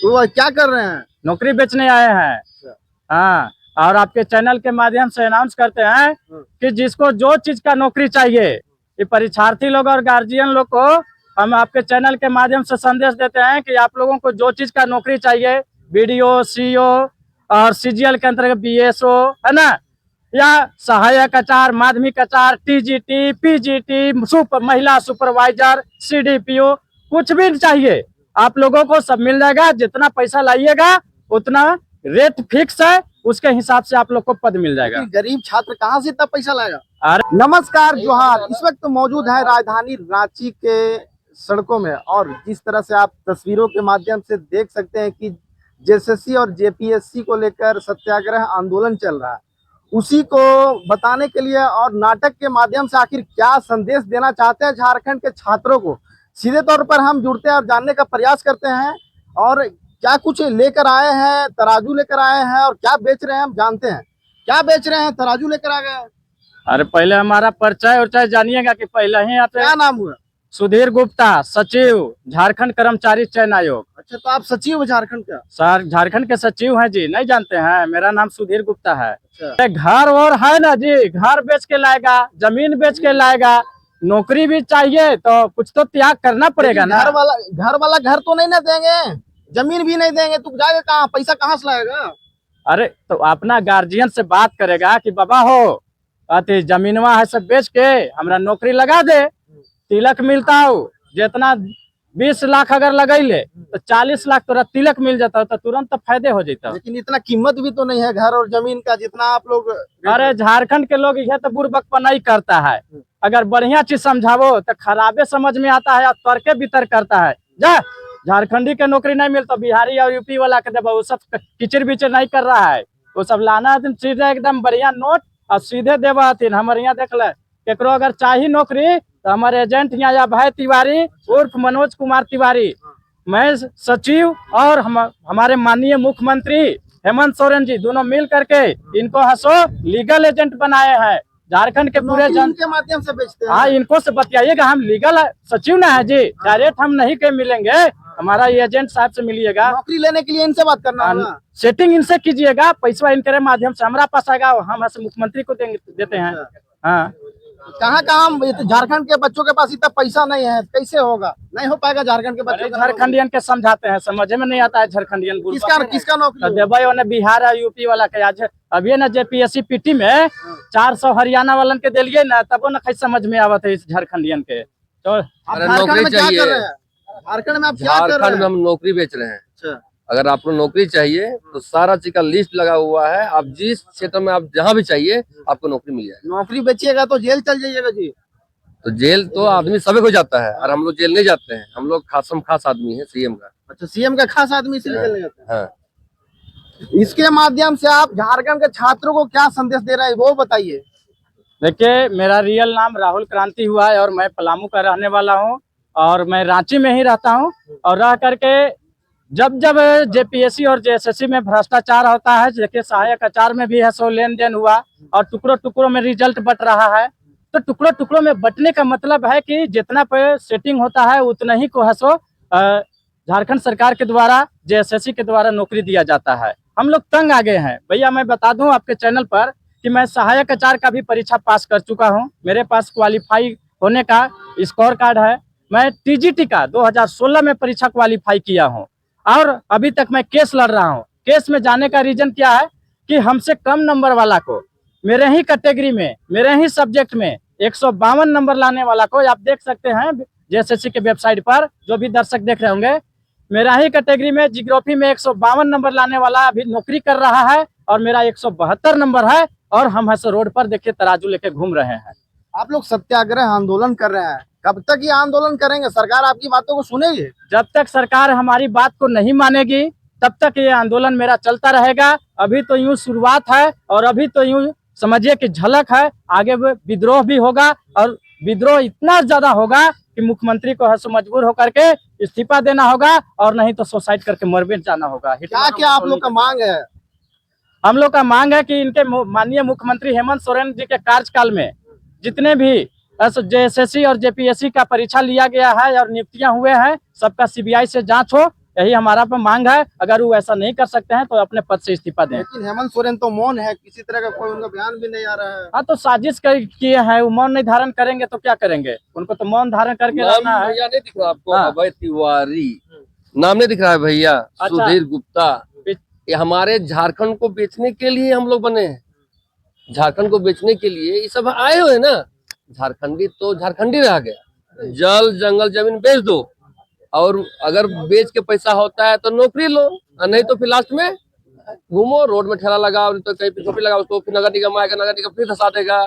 वो क्या कर रहे हैं? नौकरी बेचने आए हैं। हाँ, और आपके चैनल के माध्यम से अनाउंस करते हैं कि जिसको जो चीज का नौकरी चाहिए, ये परीक्षार्थी लोग और गार्जियन लोग को हम आपके चैनल के माध्यम से संदेश देते हैं कि आप लोगों को जो चीज का नौकरी चाहिए, बीडीओ, सीईओ और सीजीएल के अंतर्गत बीएसओ, है ना, या सहायक आचार्य, माध्यमिक आचार्य, टीजीटी, पीजीटी, महिला सुपरवाइजर, सीडीपीओ, कुछ भी चाहिए आप लोगों को सब मिल जाएगा। जितना पैसा लाइएगा उतना रेट फिक्स है, उसके हिसाब से आप लोग को पद मिल जाएगा। गरीब छात्र कहाँ से इतना पैसा लाएगा? अरे नमस्कार, जोहार। इस वक्त मौजूद है राजधानी रांची के सड़कों में, और जिस तरह से आप तस्वीरों के माध्यम से देख सकते हैं कि जेएसएससी और जेपीएससी को लेकर सत्याग्रह आंदोलन चल रहा है, उसी को बताने के लिए और नाटक के माध्यम से आखिर क्या संदेश देना चाहते हैं झारखंड के छात्रों को, सीधे तौर पर हम जुड़ते हैं और जानने का प्रयास करते हैं। और क्या कुछ लेकर आए हैं, तराजू लेकर आए हैं और क्या बेच रहे हैं हम जानते हैं। क्या बेच रहे हैं? तराजू लेकर आ गए। अरे पहले हमारा परिचय और चाहे जानिएगा कि पहले ही आते। क्या नाम हुआ? सुधीर गुप्ता, सचिव, झारखंड कर्मचारी चयन आयोग। अच्छा, तो आप सचिव हो झारखंड का? सर झारखंड के सचिव हैं जी, नहीं जानते हैं? मेरा नाम सुधीर गुप्ता है। अच्छा। घर और है ना जी, घर बेच के लाएगा, जमीन बेच के लाएगा, नौकरी भी चाहिए तो कुछ तो त्याग करना पड़ेगा ना। घर वाला घर तो नहीं ना देंगे, जमीन भी नहीं देंगे, तू जाएगा कहाँ? पैसा कहाँ से लाएगा? अरे तो अपना गार्जियन से बात करेगा कि बाबा हो अति जमीनवा है सब बेच के हमरा नौकरी लगा दे, तिलक मिलता हो, जितना 20 लाख अगर लगैले तो 40 लाख तोरा तिलक मिल जाता तो तुरंत तो फायदे हो जाता। लेकिन इतना कीमत भी तो नहीं है घर और जमीन का जितना आप लोग। अरे झारखंड के लोग यह तो बुर्बकपना ही करता है, अगर बढ़िया चीज समझावो तो खराबे समझ में आता है और तर्के बितर करता है। जा झारखंडी के नौकरी नहीं मिलता, बिहारी और यूपी वाला के देबा, वो सब किचर बिचर नहीं कर रहा है, वो सब लाना सीधे एकदम बढ़िया नोट और सीधे देवा। हमारे यहाँ देख ले, केकरो अगर चाहिए नौकरी तो हमारे एजेंट यहाँ या भाई तिवारी उर्फ मनोज कुमार तिवारी, मैं सचिव और हमारे माननीय मुख्यमंत्री हेमंत सोरेन जी दोनों मिल करके इनको हंसो लीगल एजेंट बनाए हैं झारखंड के पूरे जन के माध्यम से बेचते हैं। हाँ, इनको से बतियाइएगा, हम लीगल सचिव ना है जी, डायरेक्ट हम नहीं के मिलेंगे, हमारा एजेंट साहब से मिलिएगा। नौकरी लेने के लिए इनसे बात करना होगा, सेटिंग इनसे कीजिएगा, पैसा इनके माध्यम से हमारा पास आएगा, हम ऐसे मुख्यमंत्री को देते हैं। हाँ, कहाँ झारखंड के बच्चों के पास इतना पैसा नहीं है, कैसे होगा? नहीं हो पाएगा झारखंड के बच्चों। झारखंडियन के समझाते हैं, समझ में नहीं आता है झारखंडियन। किसका नौकरी देवाई ने बिहार और यूपी वाला के आज अभी ना जेपीएससी पीटी में 400 हरियाणा वालन के दिलिए ना, तब न कैसे समझ में आवत है इस झारखंडियन के। तो नौकरी चाहिए झारखंड में, आप क्या कर रहे हैं? झारखंड में हम नौकरी बेच रहे हैं। अच्छा। अगर आपको नौकरी चाहिए तो सारा चीज का लिस्ट लगा हुआ है, आप जिस क्षेत्र में आप जहाँ भी चाहिए आपको नौकरी मिल जाएगी। नौकरी बेचिएगा तो जेल चल जाइएगा जी। तो जेल तो आदमी सभी को जाता है, और हम लोग जेल नहीं जाते हैं, हम लोग खास आदमी है सीएम का। अच्छा, सीएम का खास आदमी इसलिए जेल नहीं जाता है। हाँ। इसके माध्यम से आप झारखंड के छात्रों को क्या संदेश दे रहे हैं वो बताइए। देखिए, मेरा रियल नाम राहुल क्रांति हुआ है और मैं पलामू का रहने वाला हूँ और मैं रांची में ही रहता हूँ। और रह करके जब जेपीएससी और जेएसएससी में भ्रष्टाचार होता है, देखिए सहायक आचार्य में भी है, 100 लेन देन हुआ और टुकड़ों टुकड़ों में रिजल्ट बट रहा है। तो टुकड़ों टुकड़ों में बटने का मतलब है कि जितना पे सेटिंग होता है उतना ही को है सो झारखंड सरकार के द्वारा जेएसएससी के द्वारा नौकरी दिया जाता है। हम लोग तंग आ गए हैं भैया। मैं बता दूं आपके चैनल पर कि मैं सहायक आचार्य का भी परीक्षा पास कर चुका हूं, मेरे पास क्वालिफाई होने का स्कोर कार्ड है। मैं टीजीटी का 2016 में परीक्षा क्वालिफाई किया हूं और अभी तक मैं केस लड़ रहा हूं। केस में जाने का रीजन क्या है कि हमसे कम नंबर वाला को, मेरे ही कैटेगरी में, मेरे ही सब्जेक्ट में 152 नंबर लाने वाला को, आप देख सकते हैं जेएसएससी के वेबसाइट पर, जो भी दर्शक देख रहे होंगे, मेरा ही कैटेगरी में जियोग्राफी में 152 नंबर लाने वाला अभी नौकरी कर रहा है और मेरा 172 नंबर है और हम ऐसे रोड पर देखिए तराजू लेके घूम रहे हैं। आप लोग सत्याग्रह आंदोलन कर रहे हैं, कब तक ये आंदोलन करेंगे? सरकार आपकी बातों को सुनेगी? जब तक सरकार हमारी बात को नहीं मानेगी तब तक ये आंदोलन मेरा चलता रहेगा। अभी तो यूं शुरुआत है और अभी तो यूं समझिए कि झलक है, आगे विद्रोह भी होगा और विद्रोह इतना ज्यादा होगा कि मुख्यमंत्री को हंसो मजबूर होकर के इस्तीफा देना होगा और नहीं तो सुसाइड करके मरबे जाना होगा। क्या आप लोग का मांग है? हम लोग का मांग है कि इनके माननीय मुख्यमंत्री हेमंत सोरेन जी के कार्यकाल में जितने भी जेएसएससी और जेपीएससी का परीक्षा लिया गया है और नियुक्तियां हुए हैं, सबका सीबीआई से जांच हो यही हमारा पे मांग है। अगर वो ऐसा नहीं कर सकते हैं तो अपने पद से इस्तीफा दें। लेकिन हेमंत सोरेन तो मौन है, किसी तरह का कोई उनका बयान भी नहीं आ रहा है। हाँ, तो साजिश किए हैं, वो मौन नहीं धारण करेंगे तो क्या करेंगे, उनको तो मौन धारण करके नाम रहना है। भैया नहीं दिख रहा आपको? हाँ। अभय तिवारी नाम नहीं दिख रहा है भैया? अच्छा। सुधीर गुप्ता, ये हमारे झारखंड को बेचने के लिए हम लोग बने हैं। झारखंड को बेचने के लिए ये सब आए हुए हैं ना। झारखंडी तो झारखंडी रह गया। जल जंगल जमीन बेच दो, और अगर बेच के पैसा होता है तो नौकरी लो, और नहीं तो फिर लास्ट में घूमो, रोड में ठेला लगाओ, तो कहीं पे झोपड़ी लगाओ, उसको फिर नगर निगम आएगा, नगर निगम फिर धसा देगा।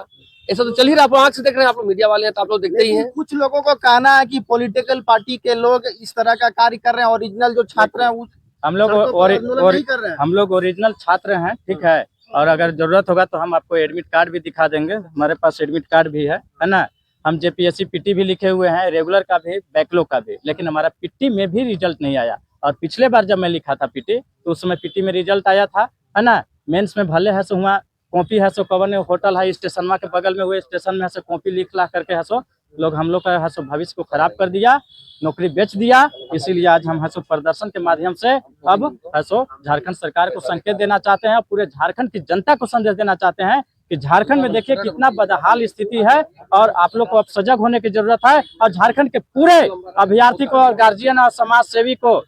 ऐसा तो चल ही रहा, आप आंख से देख रहे हैं, आप लोग मीडिया वाले हैं तो आप लोग देखते ही लेकिन हैं। कुछ लोगों का कहना है कि पॉलिटिकल पार्टी के लोग इस तरह का कार्य कर रहे हैं, ओरिजिनल जो छात्र हैं वो हम लोग सड़कों पर आंदोलन नहीं कर रहे हैं। हम लोग ओरिजिनल छात्र हैं, ठीक है। और अगर जरूरत होगा तो हम आपको एडमिट कार्ड भी दिखा देंगे, हमारे पास एडमिट कार्ड भी है ना। हम जेपीएससी पीटी भी लिखे हुए हैं, रेगुलर का भी, बैकलॉग का भी, लेकिन हमारा पीटी में भी रिजल्ट नहीं आया। और पिछले बार जब मैं लिखा था पीटी तो उस समय पीटी में रिजल्ट आया था, है ना। मेंस में भले है सो हुआ कॉपी है सो कवर ने होटल है स्टेशन के बगल में हुए स्टेशन में है सो कॉपी लिख ला करके है सो लोग हम लोग का है सो भविष्य को खराब कर दिया, नौकरी बेच दिया। इसीलिए आज हम है सो प्रदर्शन के माध्यम से अब है सो झारखंड सरकार को संकेत देना चाहते हैं और पूरे झारखंड की जनता को संदेश देना चाहते हैं कि झारखंड में देखिए कितना बदहाल स्थिति है और आप लोग को अब सजग होने की जरूरत है। और झारखंड के पूरे अभ्यर्थी को, गार्जियन और समाज सेवी को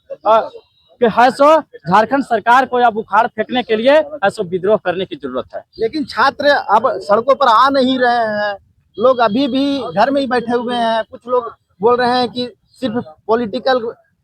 कि है सो झारखंड सरकार को अब उखाड़ फेंकने के लिए है सो विद्रोह करने की जरूरत है। लेकिन छात्र अब सड़कों पर आ नहीं रहे हैं, लोग अभी भी घर में ही बैठे हुए हैं। कुछ लोग बोल रहे हैं कि सिर्फ पॉलिटिकल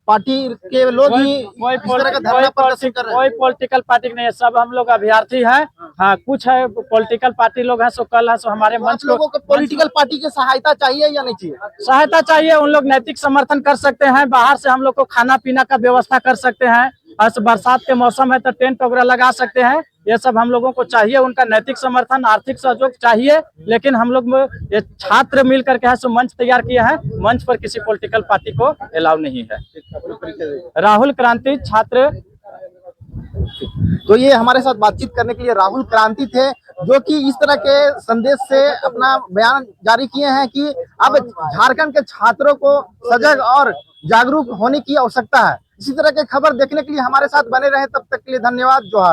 पार्टी के लोग ही इस तरह का धरना प्रदर्शन कर रहे हैं। कोई पॉलिटिकल पार्टी नहीं है, सब हम लोग अभ्यर्थी हैं। हाँ, कुछ है पॉलिटिकल पार्टी लोग हैं सो कल है सो हमारे तो मंच आप लोगों को पॉलिटिकल पार्टी की सहायता चाहिए या नहीं चाहिए? सहायता चाहिए। उन लोग नैतिक समर्थन कर सकते हैं, बाहर से हम लोग को खाना पीना का व्यवस्था कर सकते हैं, और बरसात के मौसम है तो टेंट वगैरह लगा सकते हैं। ये सब हम लोगों को चाहिए, उनका नैतिक समर्थन, आर्थिक सहयोग चाहिए। लेकिन हम लोग ये छात्र मिल करके है सो मंच तैयार किया है, मंच पर किसी पॉलिटिकल पार्टी को अलाउ नहीं है। राहुल क्रांति छात्र। तो ये हमारे साथ बातचीत करने के लिए राहुल क्रांति थे, जो कि इस तरह के संदेश से अपना बयान जारी किए हैं कि अब झारखंड के छात्रों को सजग और जागरूक होने की आवश्यकता है। इसी तरह के खबर देखने के लिए हमारे साथ बने रहे, तब तक के लिए धन्यवाद। जोहार।